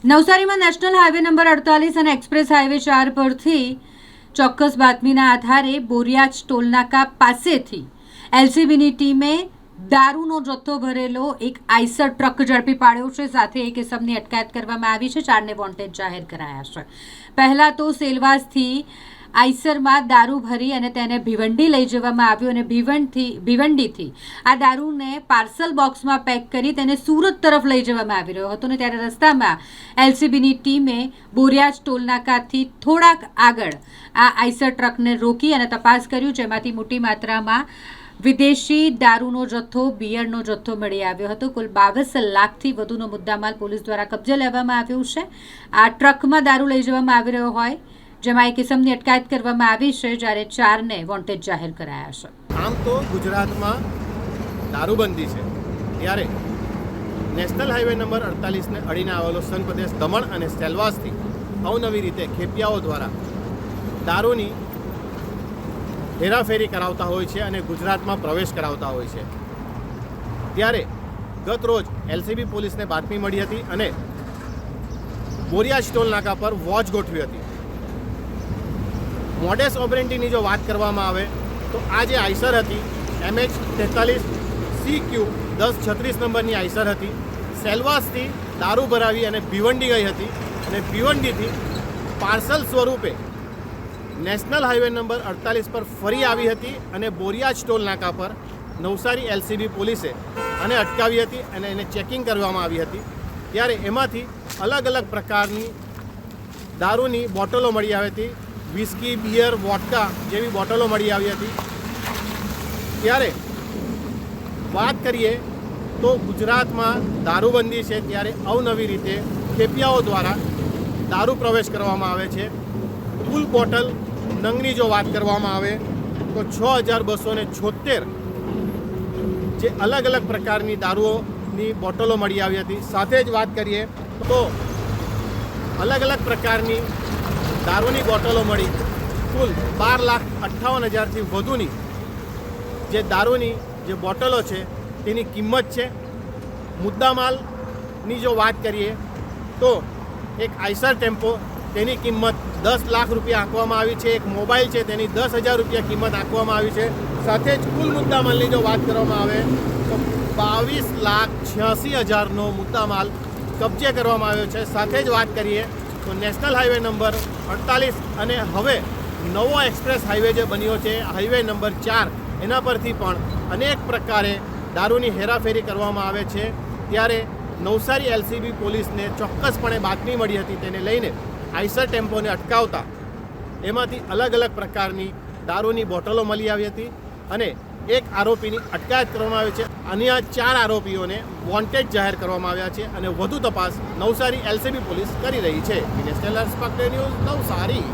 નવસારીમાં national highway number 48 અને express highway 4 પરથી ચોક્કસ બાતમીના આધારે બોરિયાજ ટોલનાકા પાસેથી એલસીબીની ટીમે દારૂનો જથ્થો ભરેલો એક આઈસર ટ્રક ઝડપી પાડ્યો છે. સાથે એક ઇસમની અટકાયત કરવામાં આવી છે. 4ને વોન્ટેડ જાહેર કરાયા છે. પહેલા તો સેલવાસથી આઈસરમાં દારૂ ભરી અને તેને ભિવંડી લઈ જવામાં આવ્યું અને ભિવંડીથી આ દારૂને પાર્સલ બોક્સમાં પેક કરી તેને સુરત તરફ લઈ જવામાં આવી રહ્યો હતો. ને ત્યારે રસ્તામાં એલસીબીની ટીમે બોરિયાજ ટોલનાકાથી થોડાક આગળ આ આઈસર ટ્રકને રોકી અને તપાસ કર્યું, જેમાંથી મોટી માત્રામાં વિદેશી દારૂનો જથ્થો, બિયરનો જથ્થો મળી આવ્યો હતો. કુલ 22 લાખથી વધુનો મુદ્દામાલ પોલીસ દ્વારા કબજે લેવામાં આવ્યો છે. આ ટ્રકમાં દારૂ લઈ જવામાં આવી રહ્યો હોય, જેમાં એક ઇસમની અટકાયત કરવામાં આવી છે, જ્યારે 4ને વોન્ટેડ જાહેર કરાયા છે. આમ તો ગુજરાતમાં દારૂબંધી છે, ત્યારે નેશનલ હાઈવે નંબર 48ને અડીને આવેલો સન પ્રદેશ દમણ અને સેલવાસથી અવનવી રીતે ખેપિયાઓ દ્વારા દારૂની હેરાફેરી કરાવતા હોય છે અને ગુજરાતમાં પ્રવેશ કરાવતા હોય છે. ત્યારે ગત રોજ એલસીબી પોલીસને બાતમી મળી હતી અને બોરિયાજ ટોલ નાકા પર વોચ ગોઠવી હતી. મોડેસ ઓપરેન્ડીની જો વાત કરવામાં આવે તો આ જે આઈસર હતી MH43CQ1036 નંબરની આઈસર હતી. સેલવાસથી દારૂ ભરાવી અને ભિવંડી ગઈ હતી અને ભિવંડીથી પાર્સલ સ્વરૂપે નેશનલ હાઈવે નંબર 48 પર ફરી આવી હતી અને બોરિયાજ ટોલ નાકા પર નવસારી એલસીબી પોલીસે આને અટકાવી હતી અને એને ચેકિંગ કરવામાં આવી હતી. ત્યારે એમાંથી અલગ અલગ પ્રકારની દારૂની બોટલો મળી આવી હતી. વિસ્કી, બિયર, વોડકા જેવી બોટલો મળી આવી હતી. ત્યારે વાત કરીએ તો ગુજરાતમાં દારૂબંધી છે, ત્યારે અવનવી રીતે ખેપિયાઓ દ્વારા દારૂ પ્રવેશ કરવામાં આવે છે. કુલ બોટલ નંગની જો વાત કરવામાં આવે તો 6276 જે અલગ અલગ પ્રકારની દારૂઓની બોટલો મળી આવી હતી. સાથે જ વાત કરીએ તો અલગ અલગ પ્રકારની દારૂની બોટલો મળી કુલ 12,58,000થી વધુની જે દારૂની જે બોટલો છે તેની કિંમત છે. મુદ્દામાલની જો વાત કરીએ તો એક આઈસર ટેમ્પો, તેની કિંમત 10 લાખ રૂપિયા આંકવામાં આવી છે. એક મોબાઈલ છે, તેની 10,000 રૂપિયા કિંમત આંકવામાં આવી છે. સાથે જ કુલ મુદ્દામાલની જો વાત કરવામાં આવે તો 22,86,000નો મુદ્દામાલ કબજે કરવામાં આવ્યો છે. સાથે જ વાત કરીએ તો નેશનલ હાઈવે નંબર 48 અને હવે નવો એક્સપ્રેસ હાઈવે જે બન્યો છે હાઈવે નંબર 4, એના પરથી પણ અનેક પ્રકારે દારૂની હેરાફેરી કરવામાં આવે છે. ત્યારે નવસારી એલસીબી પોલીસને ચોક્કસપણે બાતમી મળી હતી. તેને લઈને આઈસર ટેમ્પોને અટકાવતા એમાંથી અલગ અલગ પ્રકારની દારૂની બોટલો મળી આવી હતી અને એક આરોપીની અટકાયત કરવામાં આવી છે. અન્ય 4 આરોપીઓને વોન્ટેડ જાહેર કરવામાં આવ્યા છે અને વધુ તપાસ નવસારી એલસીબી પોલીસ કરી રહી છે. National news Navsari.